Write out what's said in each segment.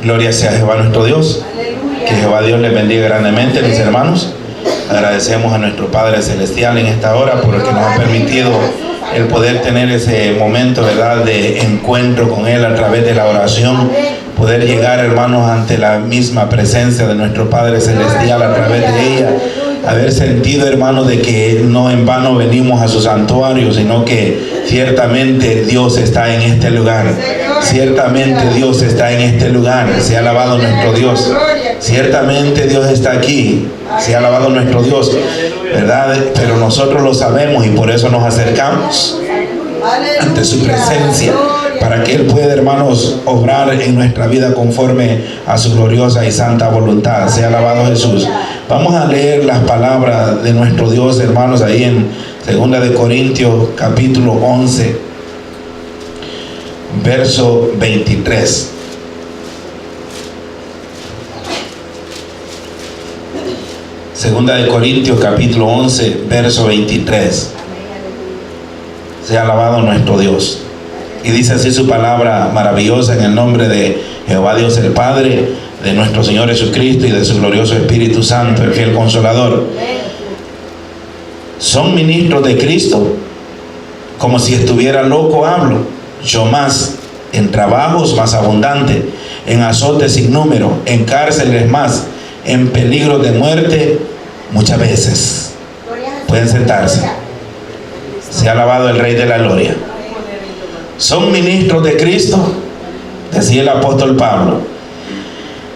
Gloria sea a Jehová nuestro Dios. Que Jehová Dios les bendiga grandemente, mis hermanos. Agradecemos a nuestro Padre Celestial en esta hora porque nos ha permitido el poder tener ese momento, ¿verdad?, de encuentro con Él a través de la oración. Poder llegar, hermanos, ante la misma presencia de nuestro Padre Celestial a través de ella. Haber sentido, hermanos, de que no en vano venimos a su santuario, sino que ciertamente Dios está en este lugar. Ciertamente Dios está en este lugar. Sea alabado nuestro Dios. Ciertamente Dios está aquí. Sea alabado nuestro Dios, ¿verdad? Pero nosotros lo sabemos y por eso nos acercamos ante su presencia, para que Él pueda, hermanos, obrar en nuestra vida conforme a su gloriosa y santa voluntad. Sea alabado Jesús. Vamos a leer las palabras de nuestro Dios, hermanos, ahí en 2 de Corintios capítulo 11, verso 23. Segunda de Corintios capítulo 11, verso 23. Sea alabado nuestro Dios. Y dice así su palabra maravillosa, en el nombre de Jehová Dios el Padre, de nuestro Señor Jesucristo y de su glorioso Espíritu Santo, el fiel Consolador. Son ministros de Cristo, como si estuviera loco hablo. Yo más, en trabajos más abundantes, en azotes sin número, en cárceles más, en peligro de muerte muchas veces. Pueden sentarse. Sea alabado el Rey de la Gloria. Son ministros de Cristo, decía el apóstol Pablo.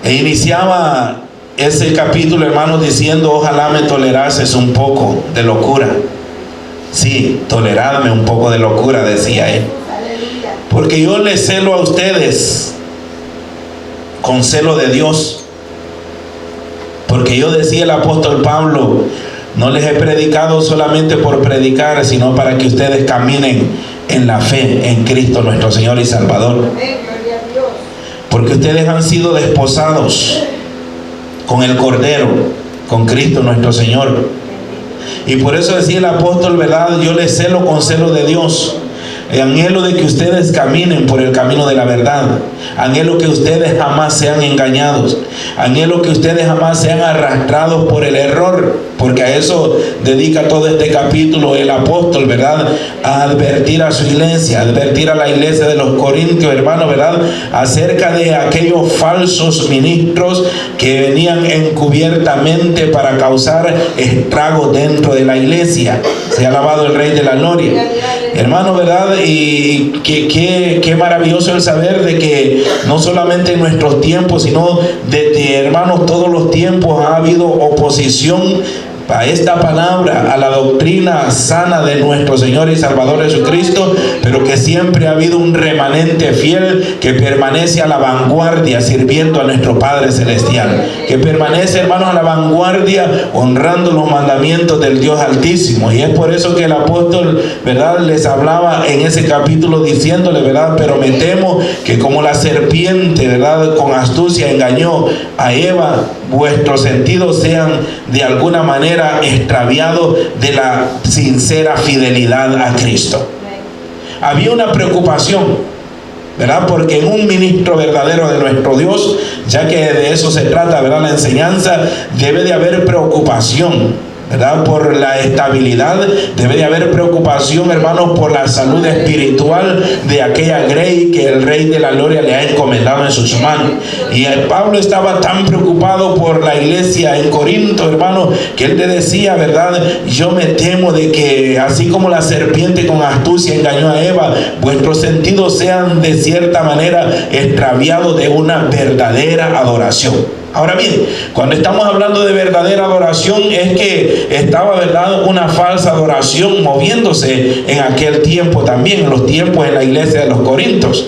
E iniciaba ese capítulo, hermanos, diciendo: ojalá me tolerases un poco de locura. Sí, toleradme un poco de locura, decía él. Porque yo les celo a ustedes con celo de Dios. Porque yo, decía el apóstol Pablo, no les he predicado solamente por predicar, sino para que ustedes caminen en la fe en Cristo nuestro Señor y Salvador. Porque ustedes han sido desposados con el Cordero, con Cristo nuestro Señor. Y por eso decía el apóstol, ¿verdad?, yo les celo con celo de Dios. Anhelo de que ustedes caminen por el camino de la verdad. Anhelo que ustedes jamás sean engañados. Anhelo que ustedes jamás sean arrastrados por el error. Porque a eso dedica todo este capítulo el apóstol, ¿verdad? A advertir a su iglesia, a advertir a la iglesia de los Corintios, hermanos, ¿verdad?, acerca de aquellos falsos ministros que venían encubiertamente para causar estragos dentro de la iglesia. Sea alabado el Rey de la Gloria. Hermano, ¿verdad? Y qué maravilloso el saber de que no solamente en nuestros tiempos, sino desde, hermanos, todos los tiempos ha habido oposición a esta palabra, a la doctrina sana de nuestro Señor y Salvador Jesucristo, pero que siempre ha habido un remanente fiel que permanece a la vanguardia sirviendo a nuestro Padre Celestial, que permanece, hermanos, a la vanguardia honrando los mandamientos del Dios Altísimo. Y es por eso que el apóstol, ¿verdad?, les hablaba en ese capítulo diciéndole, ¿verdad?, pero me temo que como la serpiente, ¿verdad?, con astucia engañó a Eva, vuestros sentidos sean de alguna manera extraviados de la sincera fidelidad a Cristo. Había una preocupación, ¿verdad?, porque en un ministro verdadero de nuestro Dios, ya que de eso se trata, ¿verdad?, la enseñanza, debe de haber preocupación, ¿verdad?, por la estabilidad. Debe de haber preocupación, hermanos, por la salud espiritual de aquella grey que el Rey de la Gloria le ha encomendado en sus manos. Y Pablo estaba tan preocupado por la iglesia en Corinto, hermano, que él le decía, ¿verdad?, yo me temo de que así como la serpiente con astucia engañó a Eva, vuestros sentidos sean de cierta manera extraviados de una verdadera adoración. Ahora bien, cuando estamos hablando de verdadera adoración, es que estaba, ¿verdad?, una falsa adoración moviéndose en aquel tiempo también, en los tiempos en la iglesia de los Corintios.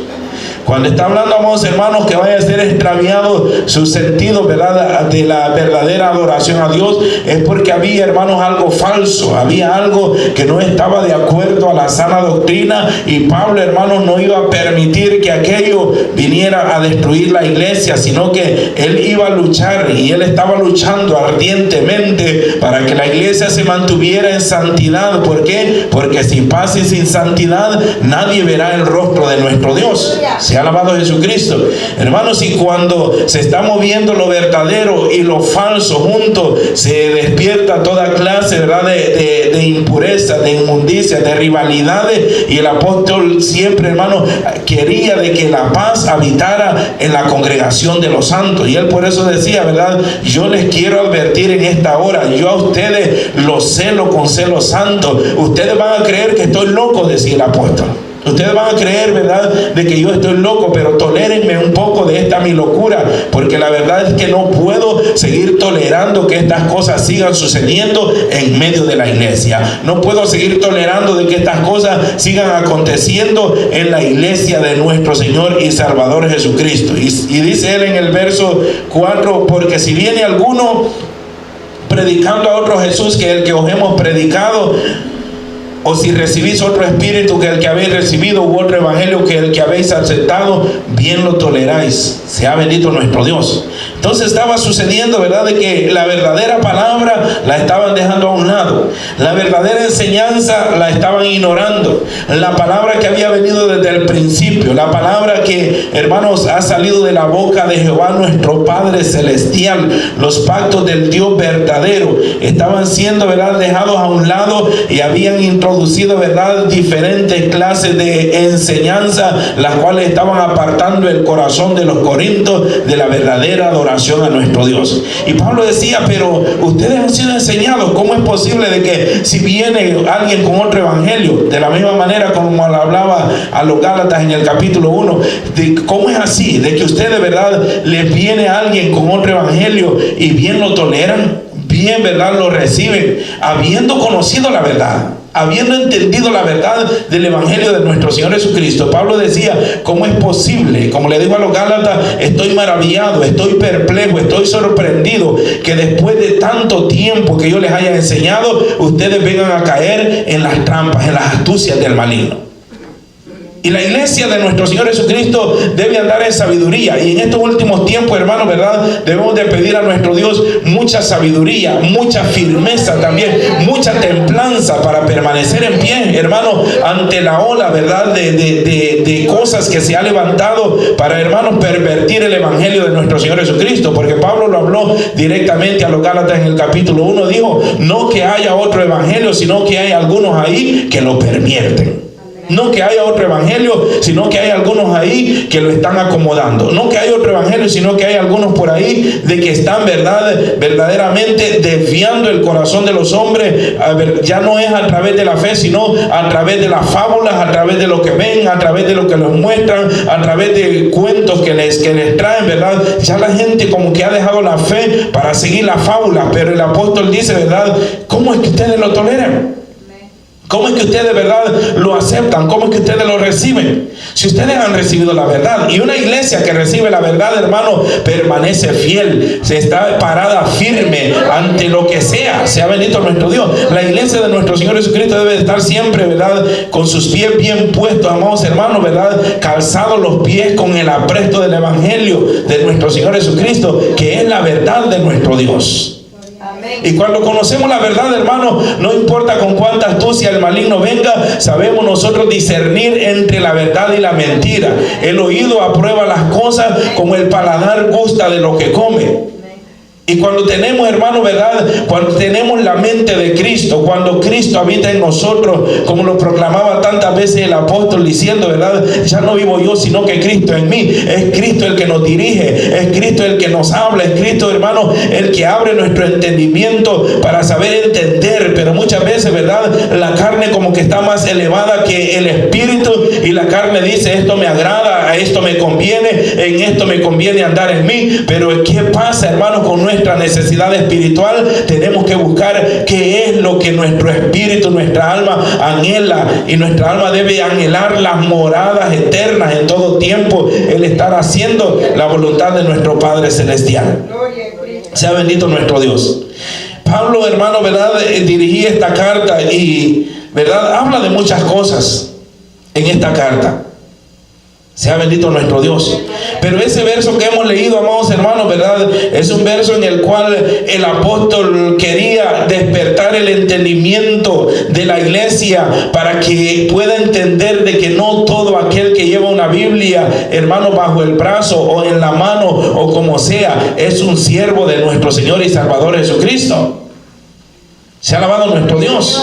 Cuando está hablando, amados hermanos, que vaya a ser extraviado su sentido, ¿verdad?, de la verdadera adoración a Dios, es porque había, hermanos, algo falso, había algo que no estaba de acuerdo a la sana doctrina, y Pablo, hermanos, no iba a permitir que aquello viniera a destruir la iglesia, sino que él iba a luchar, y él estaba luchando ardientemente para que la iglesia se mantuviera en santidad. ¿Por qué? Porque sin paz y sin santidad nadie verá el rostro de nuestro Dios. Sea alabado Jesucristo. Hermanos, y cuando se está moviendo lo verdadero y lo falso juntos, se despierta toda clase, ¿verdad?, de impureza, de inmundicia, de rivalidades. Y el apóstol siempre, hermano, quería de que la paz habitara en la congregación de los santos. Y él por eso decía, ¿verdad?, yo les quiero advertir en esta hora, yo a ustedes los celo con celo santo. Ustedes van a creer que estoy loco, decía el apóstol. Ustedes van a creer, ¿verdad?, de que yo estoy loco, pero tolérenme un poco de esta mi locura, porque la verdad es que no puedo seguir tolerando que estas cosas sigan sucediendo en medio de la iglesia. No puedo seguir tolerando de que estas cosas sigan aconteciendo en la iglesia de nuestro Señor y Salvador Jesucristo. Y dice él en el verso 4, porque si viene alguno predicando a otro Jesús que el que os hemos predicado, o si recibís otro espíritu que el que habéis recibido, u otro evangelio que el que habéis aceptado, bien lo toleráis. Sea bendito nuestro Dios. Entonces estaba sucediendo, ¿verdad?, de que la verdadera palabra la estaban dejando a un lado. La verdadera enseñanza la estaban ignorando. La palabra que había venido desde el principio, la palabra que, hermanos, ha salido de la boca de Jehová nuestro Padre Celestial, los pactos del Dios verdadero, estaban siendo, ¿verdad?, dejados a un lado, y habían introducido, ¿verdad?, diferentes clases de enseñanza, las cuales estaban apartando el corazón de los corintios de la verdadera adoración a nuestro Dios. Y Pablo decía, pero ustedes han sido enseñados. ¿Cómo es posible de que si viene alguien con otro evangelio, de la misma manera como hablaba a los Gálatas en el capítulo 1, de cómo es así, de que ustedes, de verdad, les viene alguien con otro evangelio y bien lo toleran, bien, ¿verdad?, lo reciben, habiendo conocido la verdad, habiendo entendido la verdad del evangelio de nuestro Señor Jesucristo? Pablo decía, ¿cómo es posible? Como le dijo a los Gálatas, estoy maravillado, estoy perplejo, estoy sorprendido que después de tanto tiempo que yo les haya enseñado, ustedes vengan a caer en las trampas, en las astucias del maligno. Y la iglesia de nuestro Señor Jesucristo debe andar en sabiduría. Y en estos últimos tiempos, hermanos, ¿verdad?, debemos de pedir a nuestro Dios mucha sabiduría, mucha firmeza también, mucha templanza para permanecer en pie, hermanos, ante la ola, ¿verdad?, de cosas que se ha levantado para, hermanos, pervertir el evangelio de nuestro Señor Jesucristo. Porque Pablo lo habló directamente a los Gálatas en el capítulo 1. Dijo, no que haya otro evangelio, sino que hay algunos ahí que lo pervierten. No que haya otro evangelio, sino que hay algunos ahí que lo están acomodando. No que haya otro evangelio, sino que hay algunos por ahí de que están, verdaderamente desviando el corazón de los hombres. Ya no es a través de la fe, sino a través de las fábulas, a través de lo que ven, a través de lo que les muestran, a través de cuentos que les traen, ¿verdad? Ya la gente como que ha dejado la fe para seguir la fábula. Pero el apóstol dice, ¿verdad?, ¿cómo es que ustedes lo toleran? ¿Cómo es que ustedes, verdad, lo aceptan? ¿Cómo es que ustedes lo reciben? Si ustedes han recibido la verdad, y una iglesia que recibe la verdad, hermano, permanece fiel, se está parada firme ante lo que sea. Sea bendito nuestro Dios. La iglesia de nuestro Señor Jesucristo debe estar siempre, ¿verdad?, con sus pies bien puestos, amados hermanos, ¿verdad?, calzados los pies con el apresto del evangelio de nuestro Señor Jesucristo, que es la verdad de nuestro Dios. Y cuando conocemos la verdad, hermano, no importa con cuánta astucia el maligno venga, sabemos nosotros discernir entre la verdad y la mentira. El oído aprueba las cosas, como el paladar gusta de lo que come. Y cuando tenemos, hermano, ¿verdad?, cuando tenemos la mente de Cristo, cuando Cristo habita en nosotros, como lo proclamaba tantas veces el apóstol diciendo, ¿verdad?, ya no vivo yo, sino que Cristo en mí. Es Cristo el que nos dirige, es Cristo el que nos habla, es Cristo, hermano, el que abre nuestro entendimiento para saber entender. Pero muchas veces, ¿verdad?, la carne como que está más elevada que el espíritu, y la carne dice, esto me agrada, a esto me conviene, en esto me conviene andar en mí. Pero ¿qué pasa, hermano, con nuestra necesidad espiritual? Tenemos que buscar qué es lo que nuestro espíritu, nuestra alma anhela, y nuestra alma debe anhelar las moradas eternas en todo tiempo, el estar haciendo la voluntad de nuestro Padre Celestial. Sea bendito nuestro Dios. Pablo, hermano, ¿verdad?, dirigía esta carta y, ¿verdad?, habla de muchas cosas en esta carta. Sea bendito nuestro Dios. Pero ese verso que hemos leído, amados hermanos, ¿verdad? Es un verso en el cual el apóstol quería despertar el entendimiento de la iglesia para que pueda entender de que no todo aquel que lleva una Biblia, hermano, bajo el brazo o en la mano o como sea, es un siervo de nuestro Señor y Salvador Jesucristo. Se ha alabado nuestro Dios,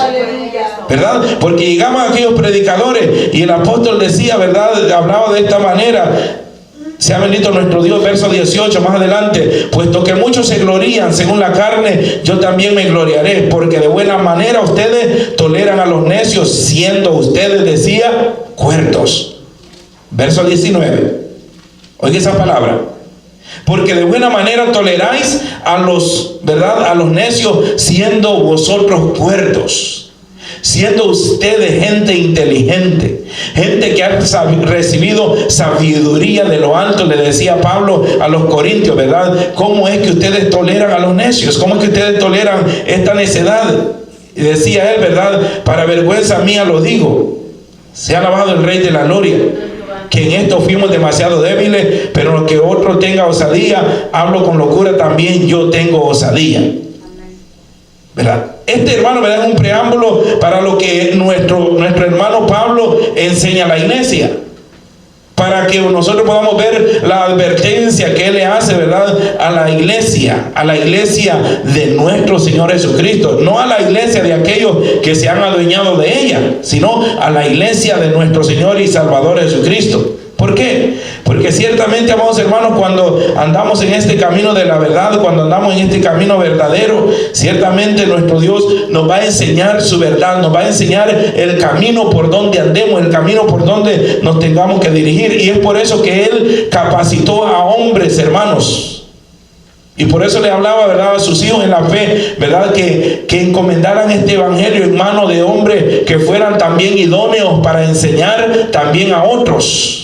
¿verdad? Porque llegaban aquellos predicadores y el apóstol decía, ¿verdad? Hablaba de esta manera: sea bendito nuestro Dios, verso 18 más adelante: puesto que muchos se glorían según la carne, yo también me gloriaré, porque de buena manera ustedes toleran a los necios, siendo ustedes, decía, cuerdos. Verso 19, oiga esa palabra: porque de buena manera toleráis a los, ¿verdad?, a los necios, siendo vosotros cuerdos. Siendo ustedes gente inteligente, gente que ha recibido sabiduría de lo alto. Le decía Pablo a los corintios, ¿verdad? ¿Cómo es que ustedes toleran a los necios? ¿Cómo es que ustedes toleran esta necedad? Y decía él, ¿verdad? Para vergüenza mía lo digo. Sea alabado el Rey de la Gloria, que en esto fuimos demasiado débiles, pero lo que otro tenga osadía, hablo con locura, también yo tengo osadía. ¿Verdad? Este, hermano, ¿verdad?, es un preámbulo para lo que nuestro hermano Pablo enseña a la iglesia, para que nosotros podamos ver la advertencia que él le hace, ¿verdad?, a la iglesia de nuestro Señor Jesucristo, no a la iglesia de aquellos que se han adueñado de ella, sino a la iglesia de nuestro Señor y Salvador Jesucristo. ¿Por qué? Porque ciertamente, amados hermanos, cuando andamos en este camino de la verdad, cuando andamos en este camino verdadero, ciertamente nuestro Dios nos va a enseñar su verdad, nos va a enseñar el camino por donde andemos, el camino por donde nos tengamos que dirigir. Y es por eso que Él capacitó a hombres, hermanos. Y por eso le hablaba, ¿verdad?, a sus hijos en la fe, ¿verdad?, que encomendaran este evangelio en manos de hombres que fueran también idóneos para enseñar también a otros.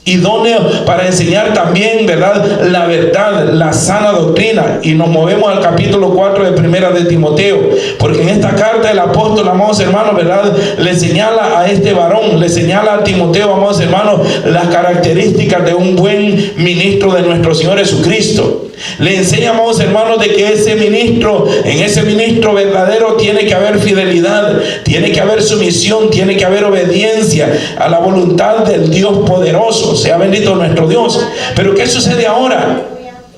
Idóneo para enseñar también, ¿verdad?, la verdad, la sana doctrina. Y nos movemos al capítulo 4 de Primera de Timoteo, porque en esta carta el apóstol, amados hermanos, ¿verdad?, le señala a este varón, le señala a Timoteo, amados hermanos, las características de un buen ministro de nuestro Señor Jesucristo. Le enseña, amados hermanos, de que ese ministro, en ese ministro verdadero, tiene que haber fidelidad, tiene que haber sumisión, tiene que haber obediencia a la voluntad del Dios poderoso. Sea bendito nuestro Dios. Pero ¿qué sucede ahora?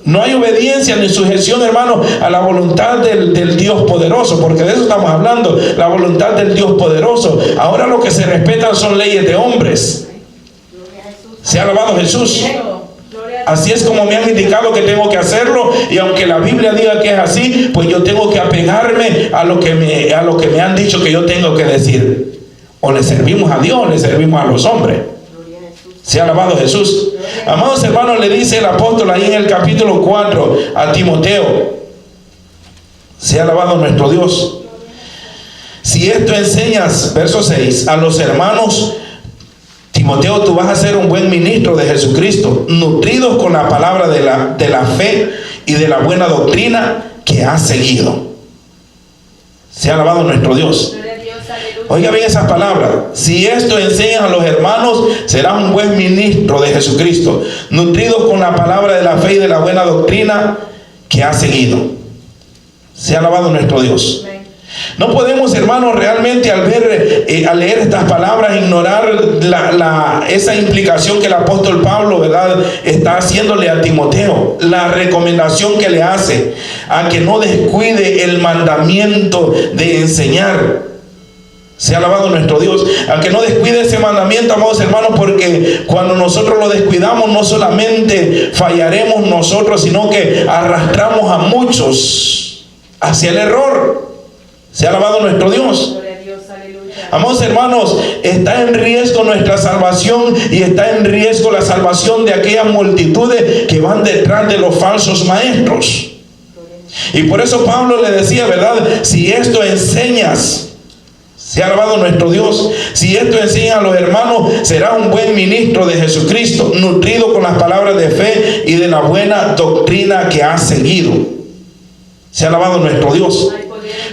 No hay obediencia ni sujeción, hermano, a la voluntad del Dios poderoso, porque de eso estamos hablando, la voluntad del Dios poderoso. Ahora lo que se respetan son leyes de hombres. Sea alabado Jesús. Así es como me han indicado que tengo que hacerlo, y aunque la Biblia diga que es así, pues yo tengo que apegarme a lo que me han dicho que yo tengo que decir. O le servimos a Dios o le servimos a los hombres. Sea alabado Jesús. Amados hermanos, le dice el apóstol ahí en el capítulo 4 a Timoteo: sea alabado nuestro Dios. Si esto enseñas, verso 6, a los hermanos, Timoteo, tú vas a ser un buen ministro de Jesucristo, nutridos con la palabra de la fe y de la buena doctrina que has seguido. Sea alabado nuestro Dios. Oiga bien esas palabras: si esto enseñan a los hermanos, serás un buen ministro de Jesucristo, nutridos con la palabra de la fe y de la buena doctrina que has seguido. Sea alabado nuestro Dios. No podemos, hermanos, realmente al leer estas palabras ignorar esa implicación que el apóstol Pablo, ¿verdad?, está haciéndole a Timoteo, la recomendación que le hace a que no descuide el mandamiento de enseñar. Sea alabado nuestro Dios, a que no descuide ese mandamiento, amados hermanos, porque cuando nosotros lo descuidamos, no solamente fallaremos nosotros, sino que arrastramos a muchos hacia el error. Sea alabado nuestro Dios. Amados hermanos, está en riesgo nuestra salvación, y está en riesgo la salvación de aquellas multitudes que van detrás de los falsos maestros. Y por eso Pablo le decía, ¿verdad?, si esto enseñas, sea alabado nuestro Dios, si esto enseña a los hermanos, será un buen ministro de Jesucristo, nutrido con las palabras de fe y de la buena doctrina que has seguido. Sea alabado nuestro Dios.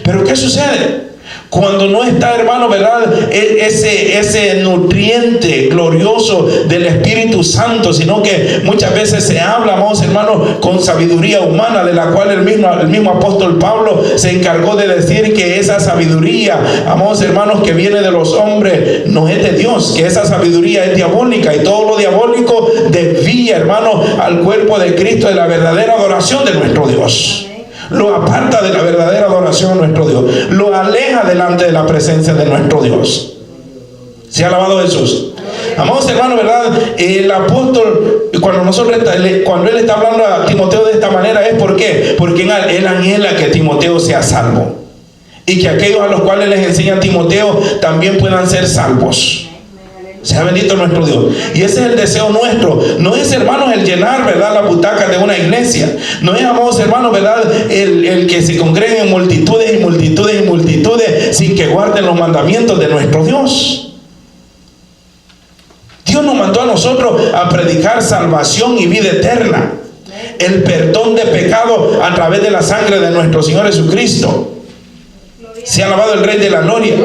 Pero ¿qué sucede? Cuando no está, hermano, ¿verdad? Ese nutriente glorioso del Espíritu Santo, sino que muchas veces se habla, amados hermanos, con sabiduría humana, de la cual el mismo apóstol Pablo se encargó de decir que esa sabiduría, amados hermanos, que viene de los hombres, no es de Dios, que esa sabiduría es diabólica, y todo lo diabólico desvía, hermano, al cuerpo de Cristo de la verdadera adoración de nuestro Dios. Lo aparta de la verdadera adoración a nuestro Dios, lo aleja delante de la presencia de nuestro Dios. ¿Se ha alabado Jesús? Amados hermanos, ¿verdad? El apóstol, cuando él está hablando a Timoteo de esta manera, ¿es por qué? Porque él anhela que Timoteo sea salvo, y que aquellos a los cuales les enseña a Timoteo también puedan ser salvos. Sea bendito nuestro Dios. Y ese es el deseo nuestro. No es, hermanos, el llenar, ¿verdad?, la butaca de una iglesia. No es, amados hermanos, ¿verdad?, el que se congreguen en multitudes y multitudes y multitudes sin que guarden los mandamientos de nuestro Dios. Dios nos mandó a nosotros a predicar salvación y vida eterna, el perdón de pecado a través de la sangre de nuestro Señor Jesucristo. Se ha alabado el Rey de la Gloria.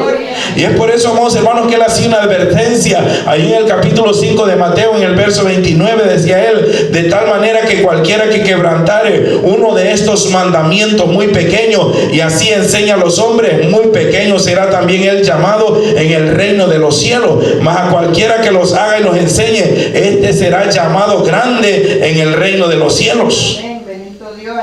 Y es por eso, amados hermanos, que él hacía una advertencia ahí en el capítulo 5 de Mateo, en el verso 29, decía él: de tal manera que cualquiera que quebrantare uno de estos mandamientos muy pequeños y así enseña a los hombres, muy pequeño será también él llamado en el reino de los cielos. Mas a cualquiera que los haga y los enseñe, este será llamado grande en el reino de los cielos.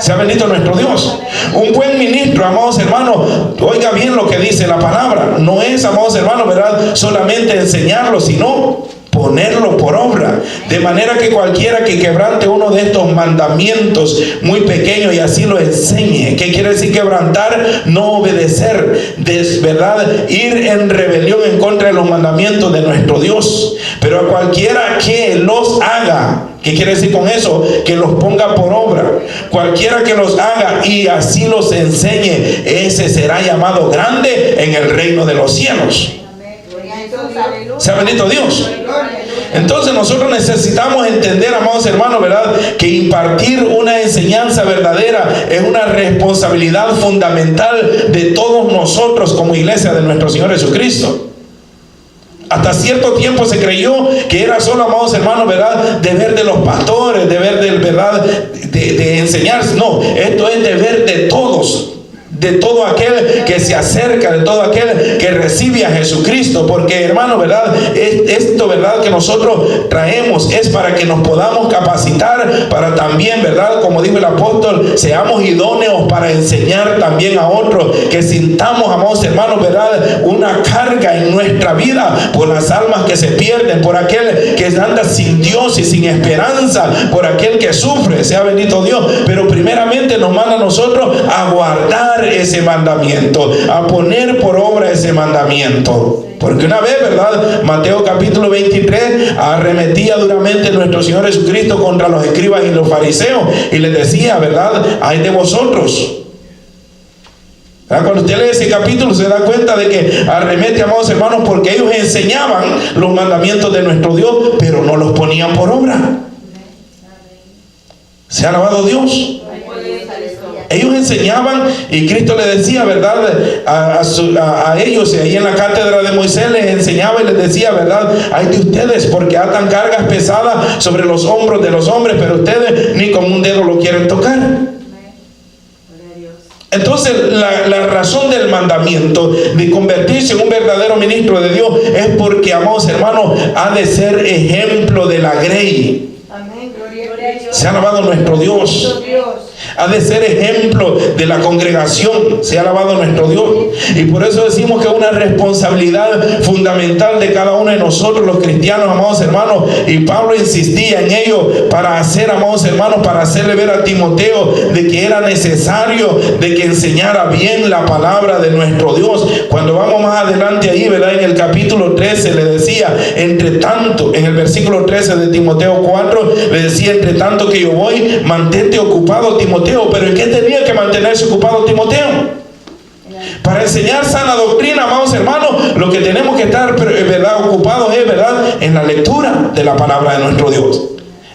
Sea bendito nuestro Dios. Un buen ministro, amados hermanos, oiga bien lo que dice la palabra. No es, amados hermanos, ¿verdad?, solamente enseñarlo, sino ponerlo por obra. De manera que cualquiera que quebrante uno de estos mandamientos muy pequeños y así lo enseñe. ¿Qué quiere decir quebrantar? No obedecer, ¿verdad?, ir en rebelión en contra de los mandamientos de nuestro Dios. Pero a cualquiera que los haga, ¿qué quiere decir con eso? Que los ponga por obra. Cualquiera que los haga y así los enseñe, ese será llamado grande en el reino de los cielos. Sea bendito Dios. Entonces nosotros necesitamos entender, amados hermanos, ¿verdad?, que impartir una enseñanza verdadera es una responsabilidad fundamental de todos nosotros como iglesia de nuestro Señor Jesucristo. Hasta cierto tiempo se creyó que era solo, amados hermanos, ¿verdad?, deber de los pastores, deber del, ¿verdad?, de enseñar. No, esto es deber de todos, de todo aquel que se acerca, de todo aquel que recibe a Jesucristo. Porque, hermano, ¿verdad?, esto, ¿verdad?, que nosotros traemos es para que nos podamos capacitar, para también, ¿verdad?, como dijo el apóstol, seamos idóneos para enseñar también a otros, que sintamos, amados hermanos, ¿verdad?, una carga en nuestra vida por las almas que se pierden, por aquel que anda sin Dios y sin esperanza, por aquel que sufre. Sea bendito Dios. Pero primeramente nos manda a nosotros a guardar ese mandamiento, a poner por obra ese mandamiento. Porque una vez, ¿verdad?, Mateo capítulo 23 arremetía duramente nuestro Señor Jesucristo contra los escribas y los fariseos y les decía, ¿verdad?, ay de vosotros. Cuando usted lee ese capítulo se da cuenta de que arremete, amados hermanos, porque ellos enseñaban los mandamientos de nuestro Dios, pero no los ponían por obra. ¿Se ha alabado Dios? Ellos enseñaban y Cristo les decía, ¿verdad?, a ellos, y ahí en la cátedra de Moisés les enseñaba y les decía, ¿verdad?, ay de ustedes porque atan cargas pesadas sobre los hombros de los hombres, pero ustedes ni con un dedo lo quieren tocar. Entonces la razón del mandamiento de convertirse en un verdadero ministro de Dios es porque, amados hermanos, ha de ser ejemplo de la grey. Amén. Gloria a Dios. Se ha alabado nuestro Dios. Ha de ser ejemplo de la congregación. Se ha alabado nuestro Dios. Y por eso decimos que es una responsabilidad fundamental de cada uno de nosotros los cristianos, amados hermanos. Y Pablo insistía en ello para hacer, amados hermanos, para hacerle ver a Timoteo de que era necesario de que enseñara bien la palabra de nuestro Dios. Cuando vamos más adelante ahí, ¿verdad?, en el capítulo 13 le decía, entre tanto, en el versículo 13 de Timoteo 4, le decía, entre tanto que yo voy, mantente ocupado, Timoteo. Pero ¿en qué tenía que mantenerse ocupado Timoteo? Para enseñar sana doctrina, amados hermanos, lo que tenemos que estar, ¿verdad?, ocupados es, ¿verdad?, en la lectura de la palabra de nuestro Dios.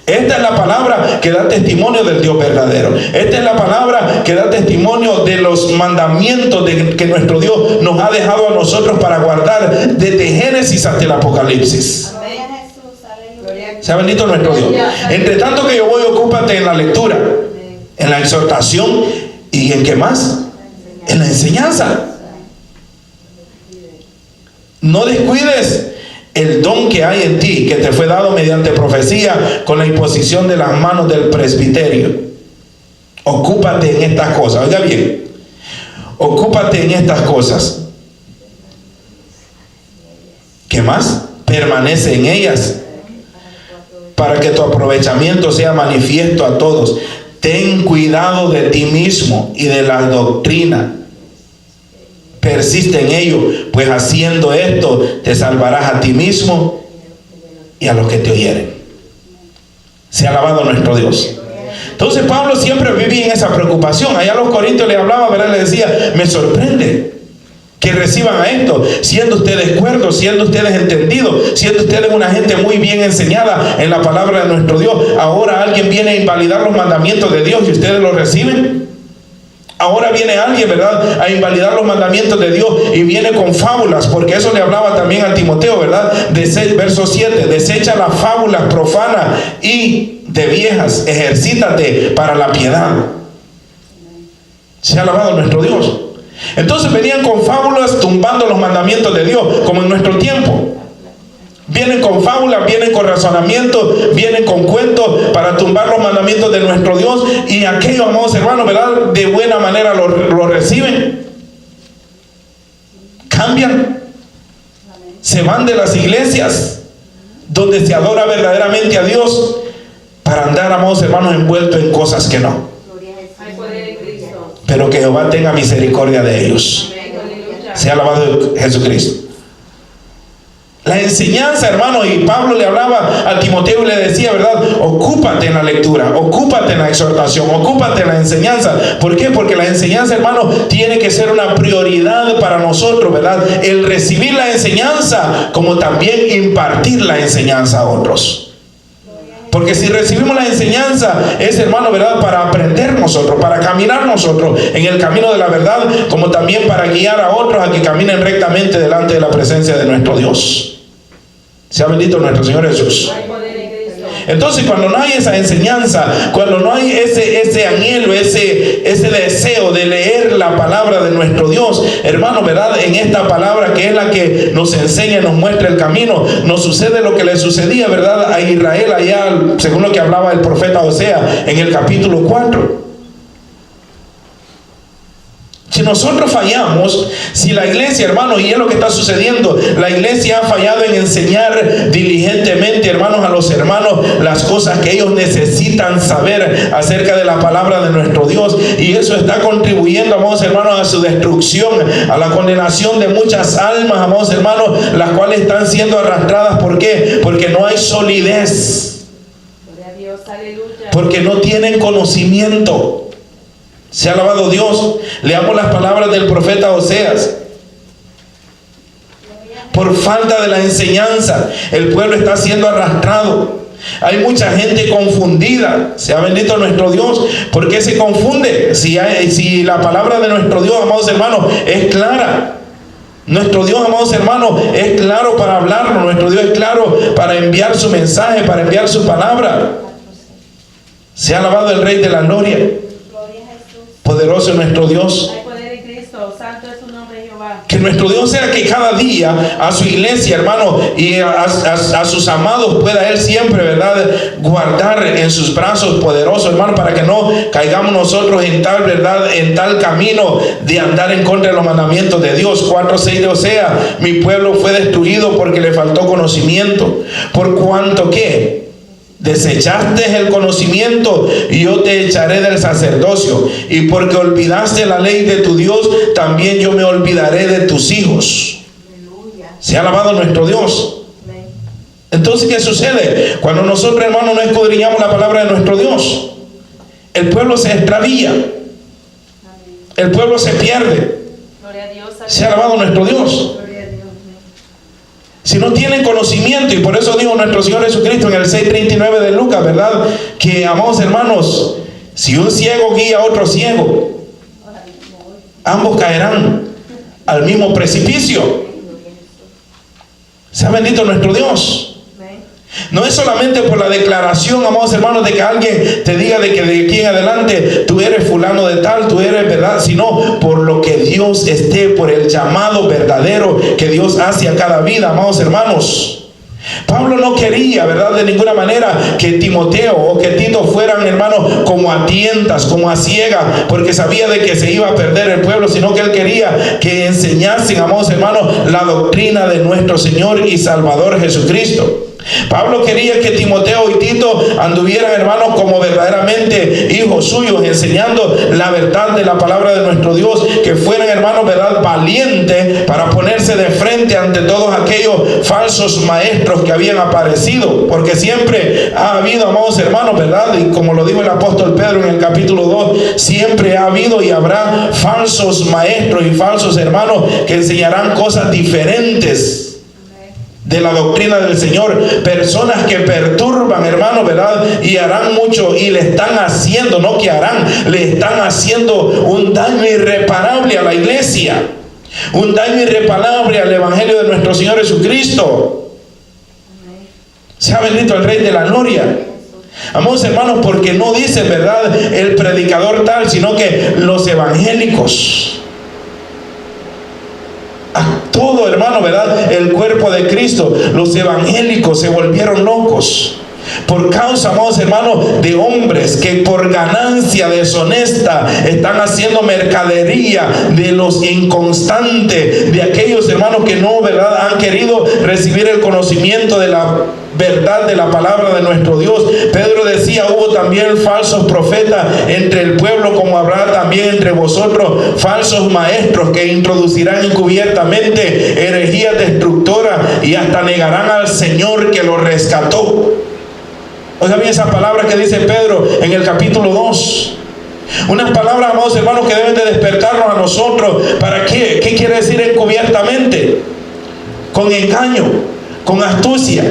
Esta es la palabra que da testimonio del Dios verdadero. Esta es la palabra que da testimonio de los mandamientos que nuestro Dios nos ha dejado a nosotros para guardar desde Génesis hasta el Apocalipsis. Sea bendito nuestro Dios. Entre tanto que yo voy, ocúpate en la lectura, en la exhortación y en qué más, en la enseñanza. No descuides el don que hay en ti, que te fue dado mediante profecía con la imposición de las manos del presbiterio. Ocúpate en estas cosas. Oiga bien, ocúpate en estas cosas. ¿Qué más? Permanece en ellas, para que tu aprovechamiento sea manifiesto a todos. Ten cuidado de ti mismo y de la doctrina. Persiste en ello, pues haciendo esto te salvarás a ti mismo y a los que te oyeren. Sea alabado nuestro Dios. Entonces Pablo siempre vivía en esa preocupación. Allá a los corintios le hablaba, ¿verdad? Le decía, me sorprende que reciban a esto, siendo ustedes cuerdos, siendo ustedes entendidos, siendo ustedes una gente muy bien enseñada en la palabra de nuestro Dios. Ahora alguien viene a invalidar los mandamientos de Dios y ustedes los reciben. Ahora viene alguien, ¿verdad?, a invalidar los mandamientos de Dios y viene con fábulas, porque eso le hablaba también a Timoteo, ¿verdad? Verso 7, desecha las fábulas profanas y de viejas, ejercítate para la piedad. Sea alabado nuestro Dios. Entonces venían con fábulas tumbando los mandamientos de Dios, como en nuestro tiempo. Vienen con fábulas, vienen con razonamientos, vienen con cuentos para tumbar los mandamientos de nuestro Dios. Y aquellos, amados hermanos, ¿verdad?, de buena manera lo reciben. Cambian. Se van de las iglesias donde se adora verdaderamente a Dios para andar, amados hermanos, envueltos en cosas que no. Pero que Jehová tenga misericordia de ellos. Sea alabado Jesucristo. La enseñanza, hermano, y Pablo le hablaba a Timoteo y le decía, ¿verdad?, ocúpate en la lectura, ocúpate en la exhortación, ocúpate en la enseñanza. ¿Por qué? Porque la enseñanza, hermano, tiene que ser una prioridad para nosotros, ¿verdad? El recibir la enseñanza, como también impartir la enseñanza a otros. Porque si recibimos la enseñanza es, hermano, ¿verdad?, para aprender nosotros, para caminar nosotros en el camino de la verdad, como también para guiar a otros a que caminen rectamente delante de la presencia de nuestro Dios. Sea bendito nuestro Señor Jesús. Entonces, cuando no hay esa enseñanza, cuando no hay ese anhelo, ese deseo de leer la palabra de nuestro Dios, hermano, ¿verdad?, en esta palabra que es la que nos enseña y nos muestra el camino, nos sucede lo que le sucedía, ¿verdad?, a Israel allá, según lo que hablaba el profeta Oseas en el capítulo 4. Si nosotros fallamos, si la iglesia, hermanos, y es lo que está sucediendo, la iglesia ha fallado en enseñar diligentemente, hermanos, a los hermanos las cosas que ellos necesitan saber acerca de la palabra de nuestro Dios, y eso está contribuyendo, amados hermanos, a su destrucción, a la condenación de muchas almas, amados hermanos, las cuales están siendo arrastradas. ¿Por qué? Porque no hay solidez, porque no tienen conocimiento. Se ha alabado Dios. Leamos las palabras del profeta Oseas. Por falta de la enseñanza, el pueblo está siendo arrastrado. Hay mucha gente confundida. Sea bendito nuestro Dios. ¿Por qué se confunde? Si la palabra de nuestro Dios, amados hermanos, es clara. Nuestro Dios, amados hermanos, es claro para hablarnos. Nuestro Dios es claro para enviar su mensaje, para enviar su palabra. Se ha alabado el Rey de la Gloria. Poderoso nuestro Dios. Que nuestro Dios sea que cada día a su iglesia, hermano, y a sus amados pueda Él siempre, ¿verdad?, guardar en sus brazos poderosos, hermano, para que no caigamos nosotros en tal, ¿verdad?, en tal camino de andar en contra de los mandamientos de Dios. 4:6 de Oseas: mi pueblo fue destruido porque le faltó conocimiento. Por cuanto que desechaste el conocimiento, y yo te echaré del sacerdocio, y porque olvidaste la ley de tu Dios, también yo me olvidaré de tus hijos. Sea alabado nuestro Dios. Entonces, ¿qué sucede? Cuando nosotros, hermanos, no escudriñamos la palabra de nuestro Dios, el pueblo se extravía, el pueblo se pierde. Sea alabado nuestro Dios. Si no tienen conocimiento, y por eso dijo nuestro Señor Jesucristo en el 6:39 de Lucas, ¿verdad? Que, amados hermanos, si un ciego guía a otro ciego, ambos caerán al mismo precipicio. Sea bendito nuestro Dios. No es solamente por la declaración, amados hermanos, de que alguien te diga de que de aquí en adelante tú eres fulano de tal, tú eres verdad, sino por lo que Dios esté, por el llamado verdadero que Dios hace a cada vida, amados hermanos. Pablo no quería, ¿verdad?, de ninguna manera que Timoteo o que Tito fueran, hermanos, como a tientas, como a ciegas, porque sabía de que se iba a perder el pueblo, sino que él quería que enseñasen, amados hermanos, la doctrina de nuestro Señor y Salvador Jesucristo. Pablo quería que Timoteo y Tito anduvieran, hermanos, como verdaderamente hijos suyos, enseñando la verdad de la palabra de nuestro Dios, que fueran, hermanos, verdad, valientes para ponerse de frente ante todos aquellos falsos maestros que habían aparecido, porque siempre ha habido, amados hermanos, verdad, y como lo dijo el apóstol Pedro en el capítulo 2, siempre ha habido y habrá falsos maestros y falsos hermanos que enseñarán cosas diferentes de la doctrina del Señor, personas que perturban, hermanos, ¿verdad? Y harán mucho, y le están haciendo, no que harán, le están haciendo un daño irreparable a la iglesia, un daño irreparable al evangelio de nuestro Señor Jesucristo. Sea bendito el Rey de la Gloria. Amados hermanos, porque no dice, ¿verdad?, el predicador tal, sino que los evangélicos. A todo, hermano, ¿verdad?, el cuerpo de Cristo, los evangélicos se volvieron locos por causa, amados hermanos, de hombres que por ganancia deshonesta están haciendo mercadería de los inconstantes, de aquellos hermanos que no, ¿verdad?, han querido recibir el conocimiento de la verdad de la palabra de nuestro Dios. Pedro decía: hubo también falsos profetas entre el pueblo, como habrá también entre vosotros falsos maestros que introducirán encubiertamente herejías destructoras y hasta negarán al Señor que lo rescató. Oiga bien esa palabra que dice Pedro en el capítulo 2. Unas palabras, amados hermanos, que deben de despertarnos a nosotros. ¿Para qué? ¿Qué quiere decir encubiertamente? Con engaño, con astucia,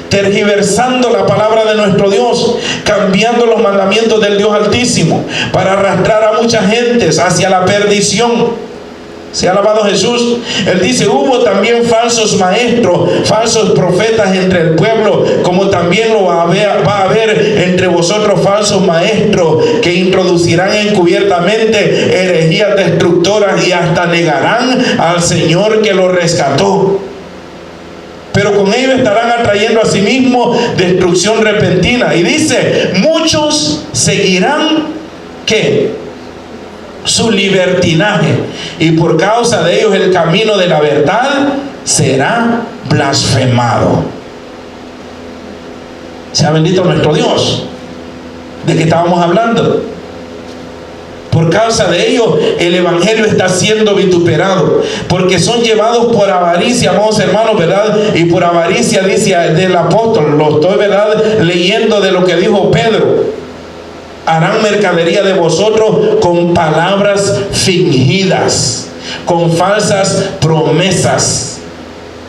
tergiversando la palabra de nuestro Dios, cambiando los mandamientos del Dios Altísimo para arrastrar a muchas gentes hacia la perdición. Se ha alabado Jesús. Él dice: hubo también falsos maestros, falsos profetas entre el pueblo, como también lo va a haber entre vosotros falsos maestros que introducirán encubiertamente herejías destructoras y hasta negarán al Señor que lo rescató. Pero con ello estarán atrayendo a sí mismos destrucción repentina. Y dice: muchos seguirán, ¿qué?, su libertinaje, y por causa de ellos el camino de la verdad será blasfemado. Sea bendito nuestro Dios. ¿De qué estábamos hablando? Por causa de ellos el evangelio está siendo vituperado, porque son llevados por avaricia, amados hermanos, ¿verdad? Y por avaricia, dice del apóstol, lo estoy, ¿verdad?, leyendo de lo que dijo Pedro: harán mercadería de vosotros con palabras fingidas, con falsas promesas.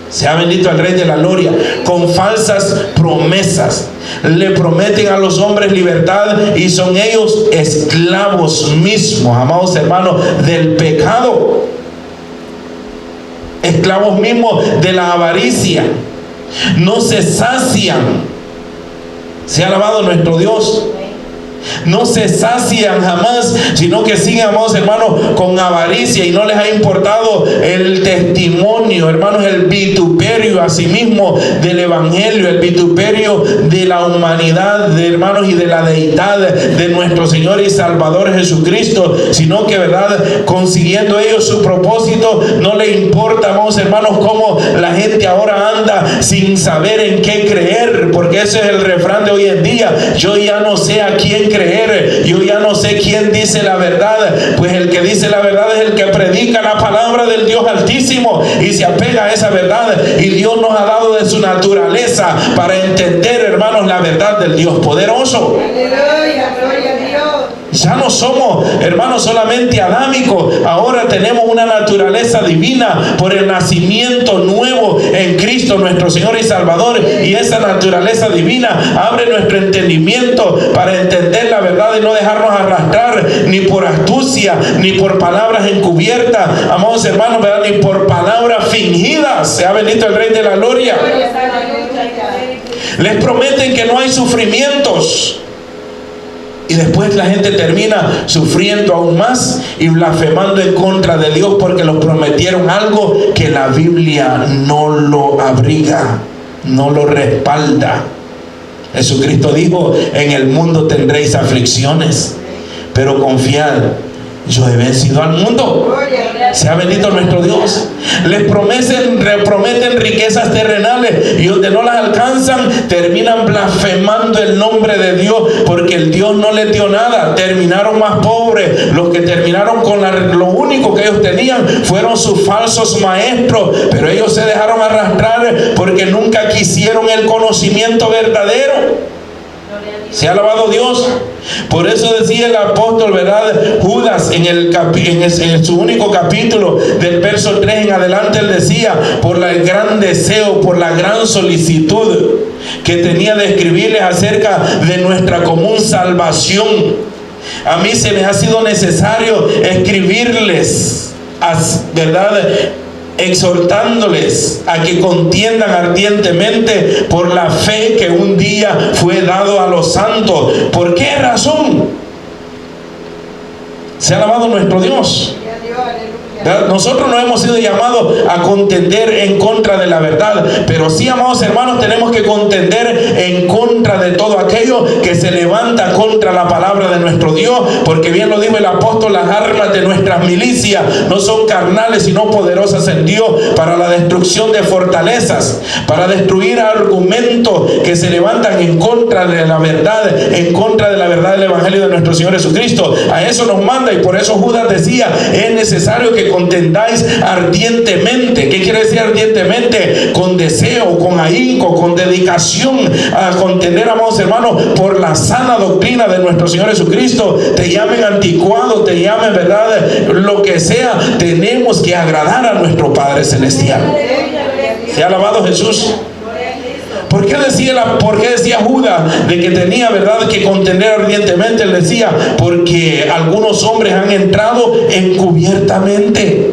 Sea bendito el Rey de la Gloria. Con falsas promesas le prometen a los hombres libertad, y son ellos esclavos mismos, amados hermanos, del pecado, esclavos mismos de la avaricia. No se sacian. Sea alabado nuestro Dios. No se sacian jamás, sino que siguen, amados hermanos, con avaricia, y no les ha importado el testimonio, hermanos, el vituperio a sí mismo del evangelio, el vituperio de la humanidad, de hermanos, y de la deidad de nuestro Señor y Salvador Jesucristo, sino que, verdad, consiguiendo ellos su propósito, no le importa, amados hermanos, cómo la gente ahora anda sin saber en qué creer, porque ese es el refrán de hoy en día: yo ya no sé a quién creer, yo ya no sé quién dice la verdad. Pues el que dice la verdad es el que predica la palabra del Dios Altísimo y se apega a esa verdad, y Dios nos ha dado de su naturaleza para entender, hermanos, la verdad del Dios poderoso. Aleluya, gloria a Dios. Ya no somos, hermanos, solamente adámicos. Ahora tenemos una naturaleza divina por el nacimiento nuevo en Cristo, nuestro Señor y Salvador. Y esa naturaleza divina abre nuestro entendimiento para entender la verdad y no dejarnos arrastrar ni por astucia, ni por palabras encubiertas, amados hermanos, ¿verdad? Ni por palabras fingidas. Sea bendito el Rey de la Gloria. Les prometen que no hay sufrimientos. Y después la gente termina sufriendo aún más y blasfemando en contra de Dios porque los prometieron algo que la Biblia no lo abriga, no lo respalda. Jesucristo dijo: en el mundo tendréis aflicciones, pero confiad, yo he vencido al mundo. Sea bendito nuestro Dios. Les prometen riquezas terrenales y donde no las alcanzan terminan blasfemando el nombre de Dios porque el Dios no les dio nada. Terminaron más pobres. Los que terminaron con lo único que ellos tenían fueron sus falsos maestros, pero ellos se dejaron arrastrar porque nunca quisieron el conocimiento verdadero. Se ha alabado Dios. Por eso decía el apóstol, ¿verdad? Judas en su único capítulo, del verso 3 en adelante, él decía: por el gran deseo, por la gran solicitud que tenía de escribirles acerca de nuestra común salvación, a mí se me ha sido necesario escribirles, ¿verdad?, exhortándoles a que contiendan ardientemente por la fe que un día fue dado a los santos. ¿Por qué razón? Se ha alabado nuestro Dios. Nosotros no hemos sido llamados a contender en contra de la verdad, pero sí, amados hermanos, tenemos que contender en contra de todo aquello que se levanta contra la palabra de nuestro Dios, porque bien lo dijo el apóstol: las armas de nuestras milicias no son carnales sino poderosas en Dios para la destrucción de fortalezas, para destruir argumentos que se levantan en contra de la verdad, en contra de la verdad del Evangelio de nuestro Señor Jesucristo. A eso nos manda, y por eso Judas decía: es necesario que contendáis ardientemente. ¿Qué quiere decir ardientemente? Con deseo, con ahínco, con dedicación a contender, amados hermanos, por la sana doctrina de nuestro Señor Jesucristo. Te llamen anticuado, te llamen, ¿verdad?, lo que sea, tenemos que agradar a nuestro Padre Celestial. ¿Se ha alabado Jesús? ¿Por qué decía Judas de que tenía, verdad, que contender ardientemente? Él decía: porque algunos hombres han entrado encubiertamente.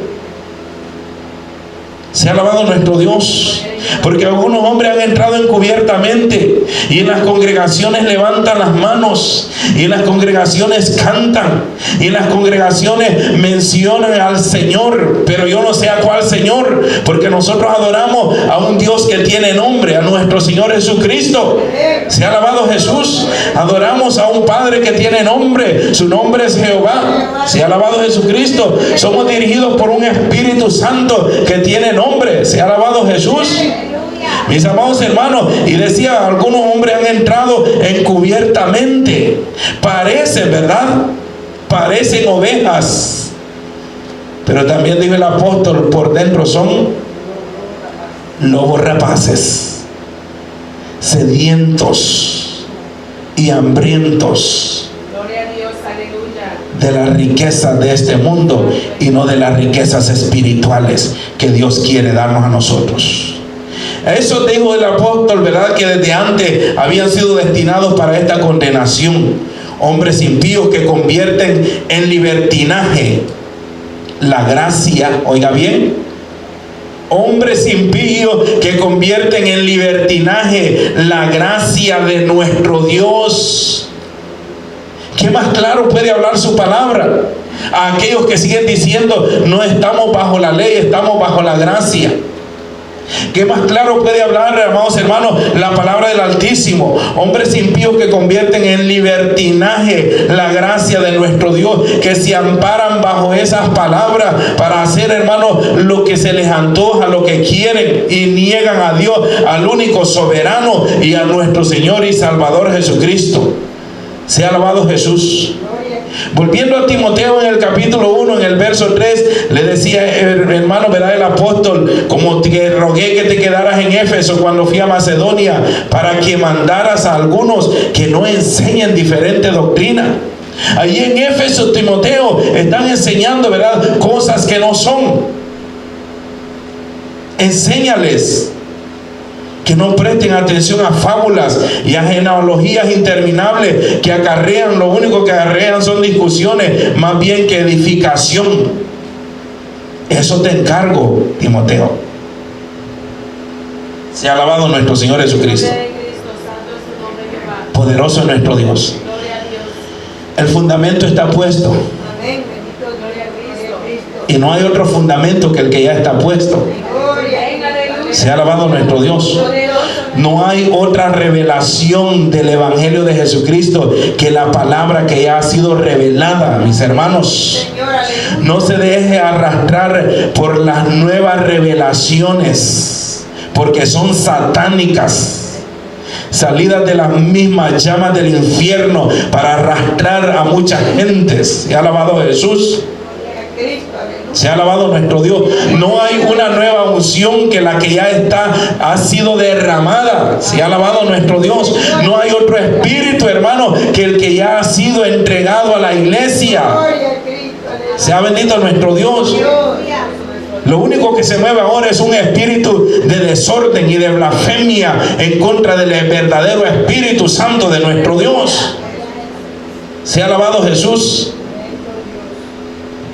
Se ha alabado nuestro Dios. Porque algunos hombres han entrado encubiertamente y en las congregaciones levantan las manos, y en las congregaciones cantan, y en las congregaciones mencionan al Señor, pero yo no sé a cuál Señor, porque nosotros adoramos a un Dios que tiene nombre, a nuestro Señor Jesucristo. Se ha alabado Jesús. Adoramos a un Padre que tiene nombre, su nombre es Jehová. Se ha alabado Jesucristo. Somos dirigidos por un Espíritu Santo que tiene nombre. Se ha alabado Jesús. Mis amados hermanos, y decía: algunos hombres han entrado encubiertamente. Parecen, ¿verdad?, parecen ovejas, pero también dice el apóstol: por dentro son lobos rapaces, sedientos y hambrientos de la riqueza de este mundo y no de las riquezas espirituales que Dios quiere darnos a nosotros. Eso dijo el apóstol, ¿verdad?, que desde antes habían sido destinados para esta condenación. Hombres impíos que convierten en libertinaje la gracia. Oiga bien, hombres impíos que convierten en libertinaje la gracia de nuestro Dios. ¿Qué más claro puede hablar su palabra? A aquellos que siguen diciendo: no estamos bajo la ley, estamos bajo la gracia. ¿Qué más claro puede hablar, amados hermanos, la palabra del Altísimo? Hombres impíos que convierten en libertinaje la gracia de nuestro Dios, que se amparan bajo esas palabras para hacer, hermanos, lo que se les antoja, lo que quieren, y niegan a Dios, al único soberano, y a nuestro Señor y Salvador Jesucristo. Sea alabado Jesús. Volviendo a Timoteo, en el capítulo 1, en el verso 3, le decía, hermano, ¿verdad?, el apóstol: como te rogué que te quedaras en Éfeso cuando fui a Macedonia, para que mandaras a algunos que no enseñen diferente doctrina. Allí en Éfeso, Timoteo, están enseñando, ¿verdad?, cosas que no son. Enséñales que no presten atención a fábulas y a genealogías interminables que acarrean, lo único que acarrean son discusiones, más bien que edificación. Eso te encargo, Timoteo. Sea alabado nuestro Señor Jesucristo. Poderoso es nuestro Dios. El fundamento está puesto. Y no hay otro fundamento que el que ya está puesto. Sea alabado nuestro Dios. No hay otra revelación del Evangelio de Jesucristo que la palabra que ya ha sido revelada, mis hermanos. No se deje arrastrar por las nuevas revelaciones, porque son satánicas, salidas de las mismas llamas del infierno para arrastrar a muchas gentes. Sea alabado Jesús. Se ha alabado nuestro Dios. No hay una nueva unción que la que ya ha sido derramada. Se ha alabado nuestro Dios. No hay otro espíritu, hermano, que el que ya ha sido entregado a la iglesia. Sea bendito nuestro Dios. Lo único que se mueve ahora es un espíritu de desorden y de blasfemia en contra del verdadero Espíritu Santo de nuestro Dios. Se ha alabado Jesús.